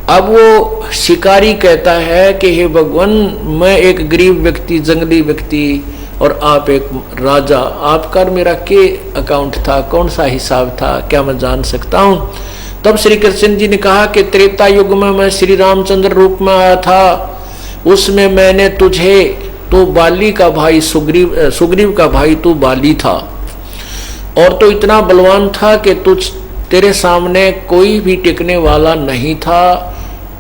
अब वो शिकारी कहता है कि हे भगवान, मैं एक गरीब व्यक्ति, जंगली व्यक्ति, और आप एक राजा, आपका और मेरा क्या अकाउंट था, कौन सा हिसाब था, क्या मैं जान सकता हूँ? तब श्री कृष्ण जी ने कहा कि त्रेता युग में मैं श्री रामचंद्र रूप में आया था, उसमें मैंने तुझे, तो बाली का भाई सुग्रीव का भाई तू बाली था, और तो इतना बलवान था कि तेरे सामने कोई भी टिकने वाला नहीं था,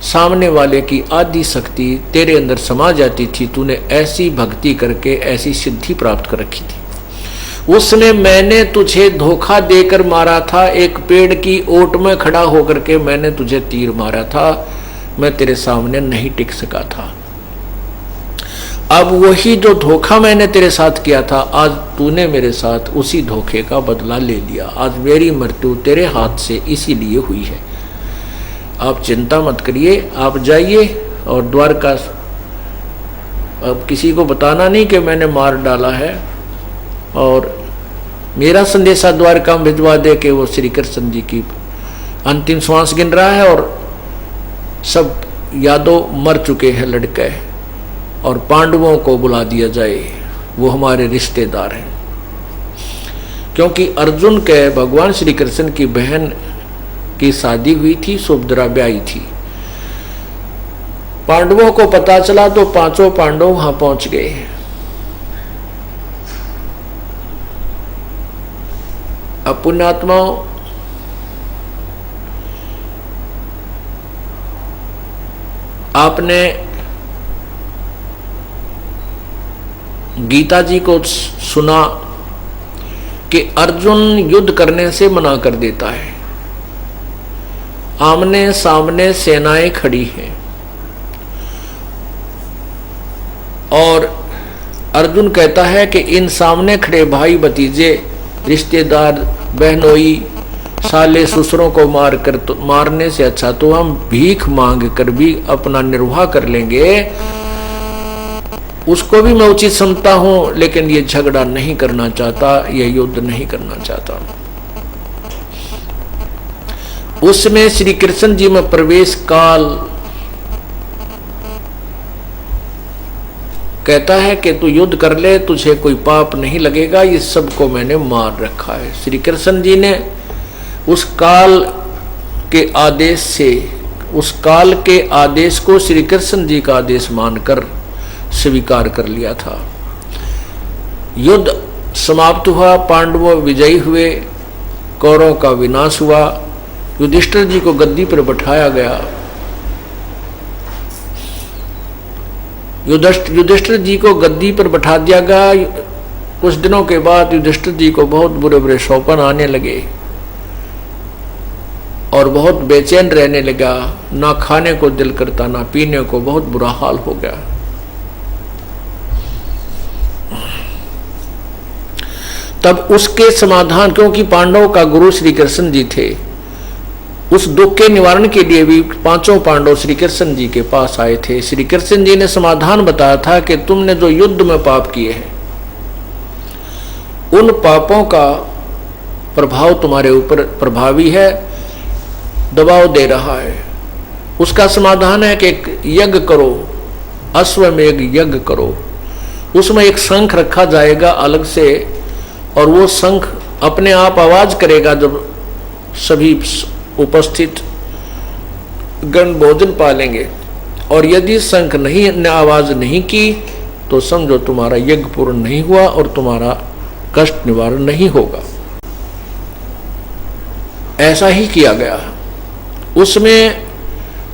सामने वाले की आदि शक्ति तेरे अंदर समा जाती थी, तूने ऐसी भक्ति करके ऐसी सिद्धि प्राप्त कर रखी थी। उसने मैंने तुझे धोखा देकर मारा था, एक पेड़ की ओट में खड़ा होकर के मैंने तुझे तीर मारा था, मैं तेरे सामने नहीं टिक सका था। अब वही जो धोखा मैंने तेरे साथ किया था, आज तूने मेरे साथ उसी धोखे का बदला ले लिया, आज मेरी मृत्यु तेरे हाथ से इसीलिए हुई है। आप चिंता मत करिए, आप जाइए और द्वारका, अब किसी को बताना नहीं कि मैंने मार डाला है, और मेरा संदेशा द्वारका में भिजवा दे कि वो श्री कृष्ण जी की अंतिम श्वास गिन रहा है और सब यादव मर चुके हैं लड़के, और पांडवों को बुला दिया जाए, वो हमारे रिश्तेदार हैं। क्योंकि अर्जुन के भगवान श्री कृष्ण की बहन की शादी हुई थी, सुभद्रा ब्याही थी। पांडवों को पता चला तो पांचों पांडव वहां पहुंच गए। अब पुण्यात्माओं, आपने गीता जी को सुना कि अर्जुन युद्ध करने से मना कर देता है, आमने सामने सेनाएं खड़ी हैं, और अर्जुन कहता है कि इन सामने खड़े भाई भतीजे, रिश्तेदार, बहनोई, साले ससुरों को मारने से अच्छा तो हम भीख मांग कर भी अपना निर्वाह कर लेंगे। उसको भी मैं उचित समझता हूं, लेकिन ये झगड़ा नहीं करना चाहता, ये युद्ध नहीं करना चाहता। उसमें श्री कृष्ण जी में प्रवेश काल कहता है कि तू युद्ध कर ले, तुझे कोई पाप नहीं लगेगा, ये सबको मैंने मार रखा है। श्री कृष्ण जी ने उस काल के आदेश से, उस काल के आदेश को श्री कृष्ण जी का आदेश मानकर स्वीकार कर लिया था। युद्ध समाप्त हुआ, पांडव विजयी हुए, कौरवों का विनाश हुआ, युधिष्ठिर जी को गद्दी पर बैठाया गया। युधिष्ठिर जी को गद्दी पर बैठा दिया गया। कुछ दिनों के बाद युधिष्ठिर जी को बहुत बुरे बुरे सौपन आने लगे और बहुत बेचैन रहने लगा, ना खाने को दिल करता, ना पीने को, बहुत बुरा हाल हो गया। तब उसके समाधान, क्योंकि पांडवों का गुरु श्री कृष्ण जी थे, उस दुख के निवारण के लिए भी पांचों पांडव श्री कृष्ण जी के पास आए थे। श्री कृष्ण जी ने समाधान बताया था कि तुमने जो युद्ध में पाप किए हैं, उन पापों का प्रभाव तुम्हारे ऊपर प्रभावी है, दबाव दे रहा है। उसका समाधान है कि एक यज्ञ करो, अश्वमेध यज्ञ करो, उसमें एक शंख रखा जाएगा अलग से, और वो शंख अपने आप आवाज करेगा जब सभी उपस्थित गण भोजन पालेंगे, और यदि शंख ने आवाज नहीं की तो समझो तुम्हारा यज्ञ पूर्ण नहीं हुआ और तुम्हारा कष्ट निवारण नहीं होगा। ऐसा ही किया गया। उसमें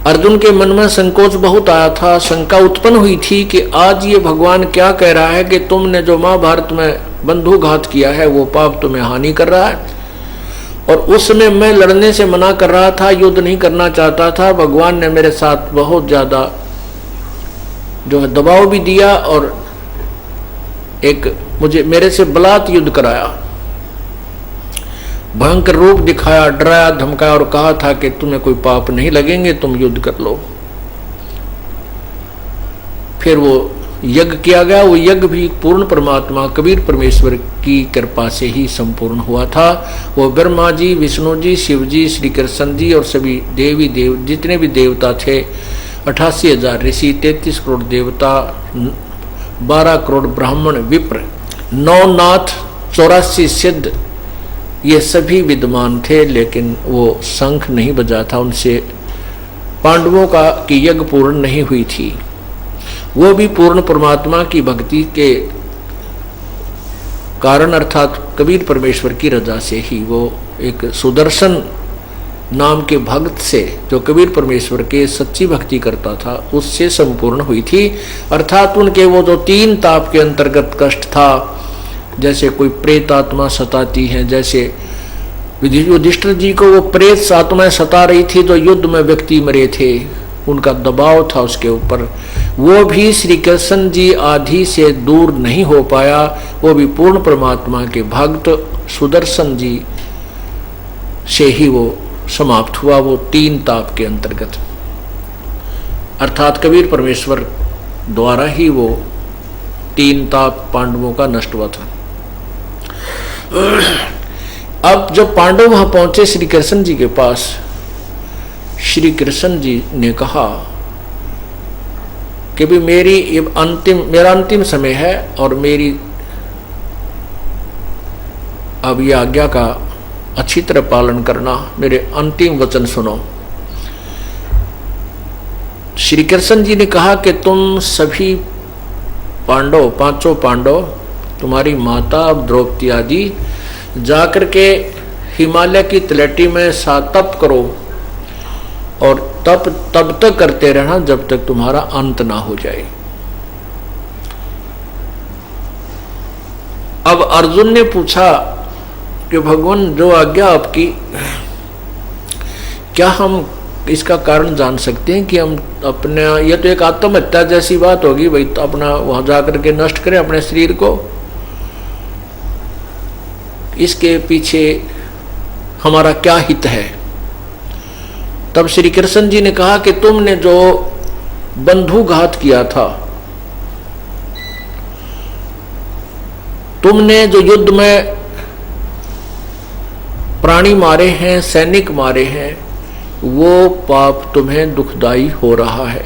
अर्जुन के मन में संकोच बहुत आया था, शंका उत्पन्न हुई थी कि आज ये भगवान क्या कह रहा है कि तुमने जो महाभारत में बंधुघात किया है वो पाप तुम्हें हानि कर रहा है, और उसमें मैं लड़ने से मना कर रहा था, युद्ध नहीं करना चाहता था। भगवान ने मेरे साथ बहुत ज्यादा जो है दबाव भी दिया और एक मेरे से बलात् युद्ध कराया, भयंकर रूप दिखाया, डराया, धमकाया और कहा था कि तुम्हें कोई पाप नहीं लगेंगे, तुम युद्ध कर लो। फिर वो यज्ञ किया गया, वो यज्ञ भी पूर्ण परमात्मा कबीर परमेश्वर की कृपा से ही संपूर्ण हुआ था। वो ब्रह्मा जी, विष्णु जी, शिव जी, श्री कृष्ण जी और सभी देवी देव जितने भी देवता थे, 88,000 ऋषि, 33 करोड़ देवता, 12 करोड़ ब्राह्मण, विप्र, 9 नाथ, 84 सिद्ध, ये सभी विद्वान थे। लेकिन वो शंख नहीं बजा था, उनसे पांडवों का की यज्ञ पूर्ण नहीं हुई थी। वो भी पूर्ण परमात्मा की भक्ति के कारण अर्थात कबीर परमेश्वर की रजा से ही, वो एक सुदर्शन नाम के भक्त से जो कबीर परमेश्वर के सच्ची भक्ति करता था उससे संपूर्ण हुई थी। अर्थात उनके वो जो 3 ताप के अंतर्गत कष्ट था, जैसे कोई प्रेत आत्मा सताती है, जैसे युधिष्ठिर जी को वो प्रेत आत्माएं सता रही थी, जो युद्ध में व्यक्ति मरे थे, उनका दबाव था उसके ऊपर, वो भी श्री कृष्ण जी आदि से दूर नहीं हो पाया। वो भी पूर्ण परमात्मा के भक्त सुदर्शन जी से ही वो समाप्त हुआ, वो 3 ताप के अंतर्गत। अर्थात कबीर परमेश्वर द्वारा ही वो 3 ताप पांडवों का नष्ट हुआ था। अब जब पांडव वहां पहुंचे श्री कृष्ण जी के पास, श्री कृष्ण जी ने कहा कि भी मेरा अंतिम समय है और मेरी अब ये आज्ञा का अच्छी तरह पालन करना, मेरे अंतिम वचन सुनो। श्री कृष्ण जी ने कहा कि तुम सभी पांडव, 5 पांडव, तुम्हारी माता द्रौपदी आदि जाकर के हिमालय की तलहटी में 7 तप करो और तब तक करते रहना जब तक तुम्हारा अंत ना हो जाए। अब अर्जुन ने पूछा कि भगवान जो आज्ञा आपकी, क्या हम इसका कारण जान सकते हैं कि हम अपने, यह तो एक आत्महत्या जैसी बात होगी भाई, तो अपना वहां जाकर के नष्ट करें अपने शरीर को, इसके पीछे हमारा क्या हित है। तब श्री कृष्ण जी ने कहा कि तुमने जो बंधुघात किया था, तुमने जो युद्ध में प्राणी मारे हैं, सैनिक मारे हैं, वो पाप तुम्हें दुखदाई हो रहा है,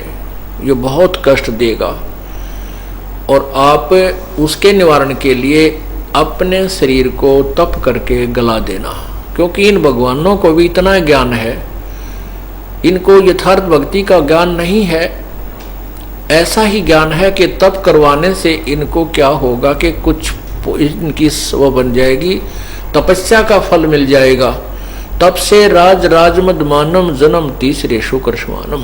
ये बहुत कष्ट देगा और आप उसके निवारण के लिए अपने शरीर को तप करके गला देना। क्योंकि इन भगवानों को भी इतना ज्ञान है, इनको यथार्थ भक्ति का ज्ञान नहीं है। ऐसा ही ज्ञान है कि तप करवाने से इनको क्या होगा कि कुछ इनकी वो बन जाएगी, तपस्या का फल मिल जाएगा। तब से राजमदमानम जन्म तीसरे शुक्रश्वानम,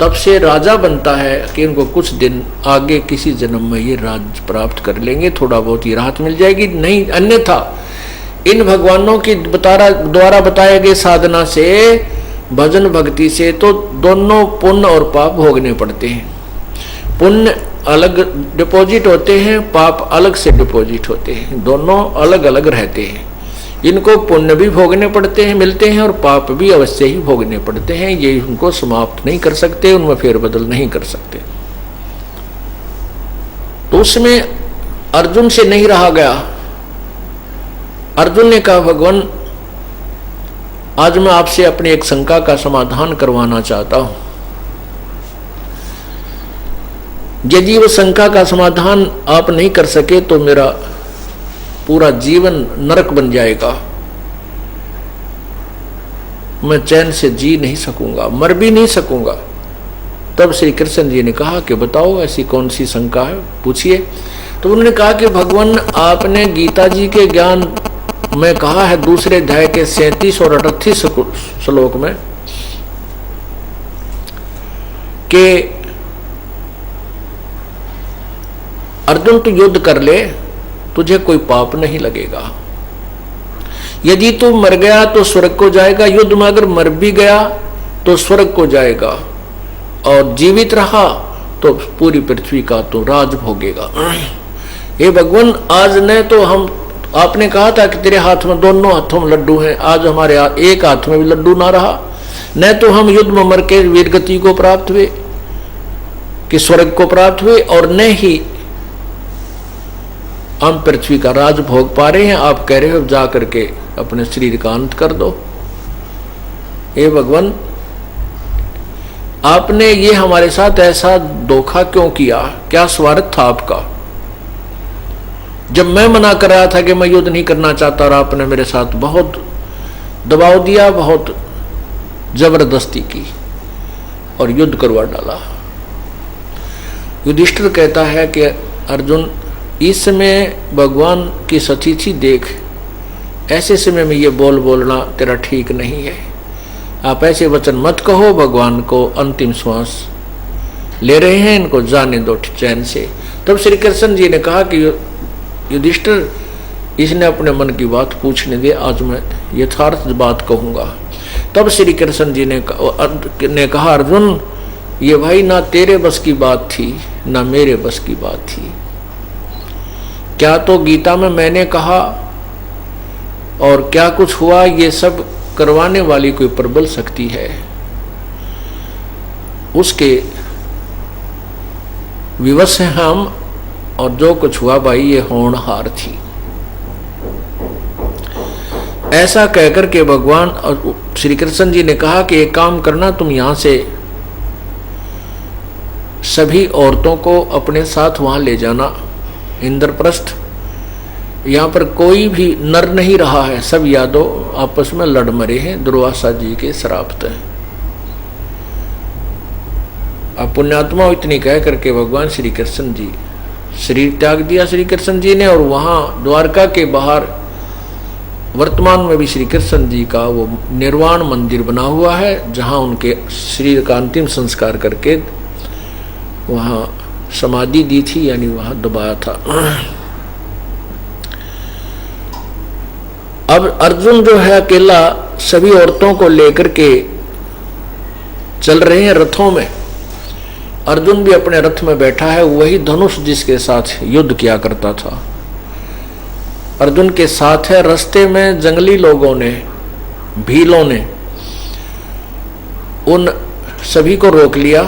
तब से राजा बनता है कि इनको कुछ दिन आगे किसी जन्म में ये राज प्राप्त कर लेंगे, थोड़ा बहुत ही राहत मिल जाएगी। नहीं अन्यथा इन भगवानों की द्वारा बताए गए साधना से, भजन भक्ति से तो दोनों पुण्य और पाप भोगने पड़ते हैं। पुण्य अलग डिपॉजिट होते हैं, पाप अलग से डिपॉजिट होते हैं, दोनों अलग अलग रहते हैं। इनको पुण्य भी भोगने पड़ते हैं, मिलते हैं, और पाप भी अवश्य ही भोगने पड़ते हैं। ये उनको समाप्त नहीं कर सकते, उनमें फेरबदल नहीं कर सकते। तो उसमें अर्जुन से नहीं रहा गया। अर्जुन ने कहा भगवान आज मैं आपसे अपनी एक शंका का समाधान करवाना चाहता हूं। यदि वो शंका का समाधान आप नहीं कर सके तो मेरा पूरा जीवन नरक बन जाएगा, मैं चैन से जी नहीं सकूंगा, मर भी नहीं सकूंगा। तब श्री कृष्ण जी ने कहा कि बताओ ऐसी कौन सी शंका है, पूछिए। तो उन्होंने कहा कि भगवान आपने गीता जी के ज्ञान में कहा है दूसरे अध्याय के 37 और 38 श्लोक में कि अर्जुन तू युद्ध कर ले, तुझे कोई पाप नहीं लगेगा। यदि तू मर गया तो स्वर्ग को जाएगा, युद्ध में अगर मर भी गया तो स्वर्ग को जाएगा, और जीवित रहा तो पूरी पृथ्वी का तो राज भोगेगा। हे भगवान आज ने तो हम, आपने कहा था कि तेरे हाथ में दोनों हाथों में लड्डू हैं, आज हमारे एक हाथ में भी लड्डू ना रहा, न तो हम युद्ध में मर के वीरगति को प्राप्त हुए, कि स्वर्ग को प्राप्त हुए और न ही हम पृथ्वी का राज भोग पा रहे हैं। आप कह रहे हो जा करके अपने शरीर का अंत कर दो। हे भगवान, आपने ये हमारे साथ ऐसा धोखा क्यों किया? क्या स्वार्थ था आपका? जब मैं मना कर रहा था कि मैं युद्ध नहीं करना चाहता और आपने मेरे साथ बहुत दबाव दिया, बहुत जबरदस्ती की और युद्ध करवा डाला। युधिष्ठिर कहता है कि अर्जुन, इस समय भगवान की सतीथि देख, ऐसे समय में ये बोलना तेरा ठीक नहीं है। आप ऐसे वचन मत कहो, भगवान को अंतिम श्वास ले रहे हैं, इनको जाने दो चैन से। तब श्री कृष्ण जी ने कहा कि युधिष्ठिर, इसने अपने मन की बात पूछने दे, आज मैं यथार्थ बात कहूंगा। तब श्री कृष्ण जी ने कहा, अर्जुन, ये भाई ना तेरे बस की बात थी ना मेरे बस की बात थी। क्या तो गीता में मैंने कहा और क्या कुछ हुआ, ये सब करवाने वाली कोई प्रबल शक्ति है, उसके विवश हैं हम, और जो कुछ हुआ भाई ये होनहार थी। ऐसा कहकर के भगवान और श्री कृष्ण जी ने कहा कि एक काम करना, तुम यहां से सभी औरतों को अपने साथ वहां ले जाना, इंद्रप्रस्थ। यहाँ पर कोई भी नर नहीं रहा है, सब यादव आपस में लड़ मरे हैं दुर्वासा जी के श्राप से। अब पुण्यात्मा इतनी कह करके भगवान श्री कृष्ण जी शरीर त्याग दिया श्री कृष्ण जी ने, और वहां द्वारका के बाहर वर्तमान में भी श्री कृष्ण जी का वो निर्वाण मंदिर बना हुआ है, जहां उनके शरीर का अंतिम संस्कार करके वहां समाधि दी थी, यानी वहां दबाया था। अब अर्जुन जो है अकेला सभी औरतों को लेकर के चल रहे हैं रथों में। अर्जुन भी अपने रथ में बैठा है, वही धनुष जिसके साथ युद्ध किया करता था अर्जुन के साथ है। रास्ते में जंगली लोगों ने, भीलों ने उन सभी को रोक लिया।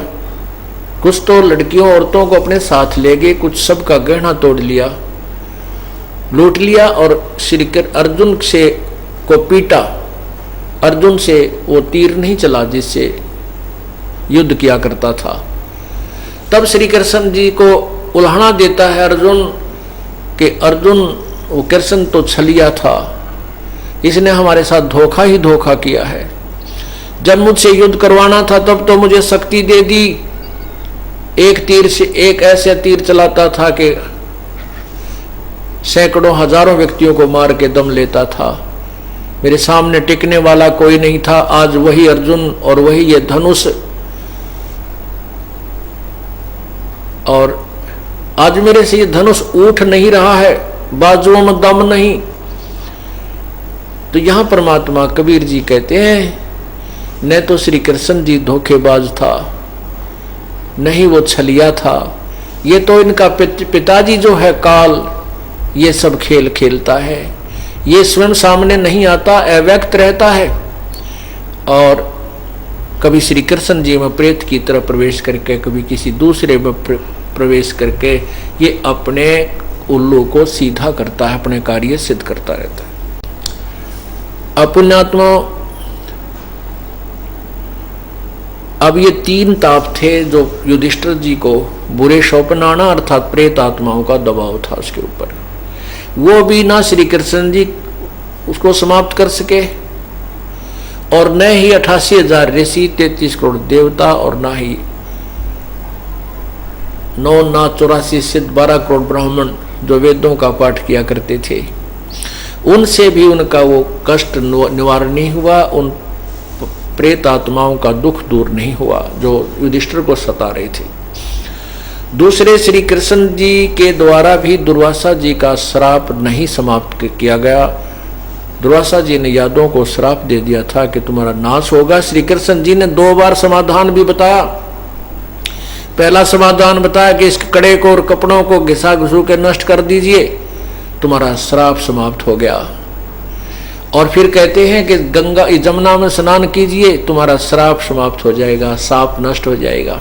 कुछ तो लड़कियों औरतों को अपने साथ ले गए, कुछ सबका गहना तोड़ लिया, लूट लिया और श्री अर्जुन से को पीटा। अर्जुन से वो तीर नहीं चला जिससे युद्ध किया करता था। तब श्री कृष्ण जी को उल्हाना देता है अर्जुन कि अर्जुन, वो कृष्ण तो छलिया था, इसने हमारे साथ धोखा ही धोखा किया है। जब मुझसे युद्ध करवाना था तब तो मुझे शक्ति दे दी, एक तीर से एक ऐसे तीर चलाता था कि सैकड़ों हजारों व्यक्तियों को मार के दम लेता था। मेरे सामने टिकने वाला कोई नहीं था। आज वही अर्जुन और वही ये धनुष, और आज मेरे से ये धनुष उठ नहीं रहा है, बाजुओं में दम नहीं। तो यहां परमात्मा कबीर जी कहते हैं, न तो श्री कृष्ण जी धोखेबाज था, नहीं वो छलिया था, ये तो इनका पिताजी जो है काल, ये सब खेल खेलता है। ये स्वयं सामने नहीं आता, अव्यक्त रहता है, और कभी श्री कृष्ण जी में प्रेत की तरह प्रवेश करके, कभी किसी दूसरे में प्रवेश करके ये अपने उल्लू को सीधा करता है, अपने कार्य सिद्ध करता रहता है। अपुण्यात्मा, अब ये तीन ताप थे जो युधिष्ठिर जी को बुरे शोपनाना अर्थात प्रेत आत्माओं का दबाव था उसके ऊपर, वो भी ना श्री कृष्ण जी उसको समाप्त कर सके, और न ही 88,000 ऋषि, 33 करोड़ देवता, और ना ही 9 ना 84 सिद्ध 12 करोड़ ब्राह्मण जो वेदों का पाठ किया करते थे, उनसे भी उनका वो कष्ट निवारण नहीं हुआ, उन प्रेत आत्माओं का दुख दूर नहीं हुआ जो युधिष्ठिर को सता रहे थे। दूसरे श्री कृष्ण जी के द्वारा भी दुर्वासा जी का श्राप नहीं समाप्त किया गया। दुर्वासा जी ने यादवों को श्राप दे दिया था कि तुम्हारा नाश होगा। श्री कृष्ण जी ने 2 बार समाधान भी बताया। पहला समाधान बताया कि इस कड़े को और कपड़ों को घिसा घिसू के नष्ट कर दीजिए, तुम्हारा श्राप समाप्त हो गया। और फिर कहते हैं कि गंगा जमुना में स्नान कीजिए, तुम्हारा श्राप समाप्त हो जाएगा, साप नष्ट हो जाएगा।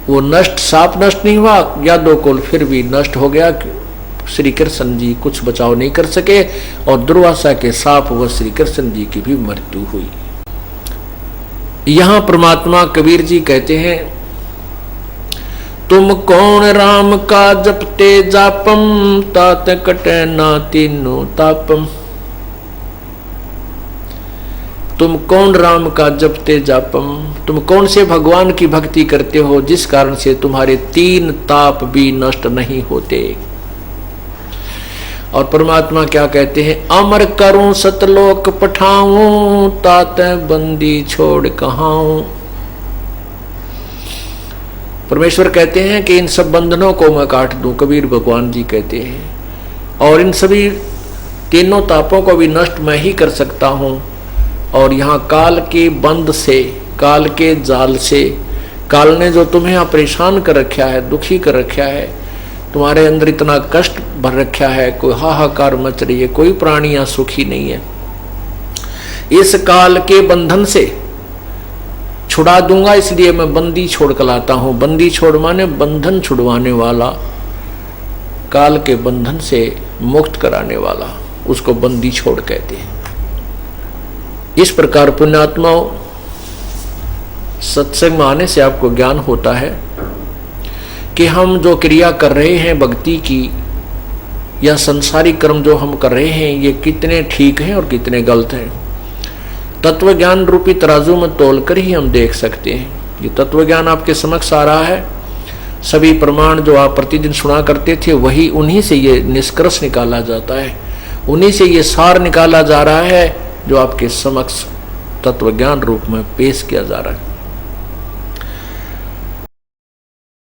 वो नष्ट, साप नष्ट नहीं हुआ, यादवकुल फिर भी नष्ट हो गया। श्री कृष्ण जी कुछ बचाव नहीं कर सके और दुर्वासा के साप व श्री कृष्ण जी की भी मृत्यु हुई। यहां परमात्मा कबीर जी कहते हैं, तुम कौन राम का जपते जापम, तात कटे ना तीनों तापम। तुम कौन राम का जपते जापम, तुम कौन से भगवान की भक्ति करते हो जिस कारण से तुम्हारे 3 ताप भी नष्ट नहीं होते। और परमात्मा क्या कहते हैं, अमर करूं सतलोक पठाऊं, तात बंदी छोड़ कहाऊं। परमेश्वर कहते हैं कि इन सब बंधनों को मैं काट दूं, कबीर भगवान जी कहते हैं, और इन सभी तीनों तापों को भी नष्ट मैं ही कर सकता हूं। और यहाँ काल के बंद से, काल के जाल से, काल ने जो तुम्हें परेशान कर रखा है, दुखी कर रखा है, तुम्हारे अंदर इतना कष्ट भर रखा है, कोई हाहाकार मच रही है, कोई प्राणी यहाँ सुखी नहीं है, इस काल के बंधन से छुड़ा दूंगा, इसलिए मैं बंदी छोड़ कर लाता हूं। बंदी छोड़ माने बंधन छुड़वाने वाला, काल के बंधन से मुक्त कराने वाला, उसको बंदी छोड़ कहते हैं। इस प्रकार पुण्यात्माओं, सत्संग में आने से आपको ज्ञान होता है कि हम जो क्रिया कर रहे हैं भक्ति की या संसारिक कर्म जो हम कर रहे हैं, ये कितने ठीक हैं और कितने गलत हैं। तत्व ज्ञान रूपी तराजू में तोलकर ही हम देख सकते हैं। ये तत्व ज्ञान आपके समक्ष आ रहा है, सभी प्रमाण जो आप प्रतिदिन सुना करते थे वही, उन्हीं से ये निष्कर्ष निकाला जाता है, उन्हीं से ये सार निकाला जा रहा है जो आपके समक्ष तत्व ज्ञान रूप में पेश किया जा रहा है।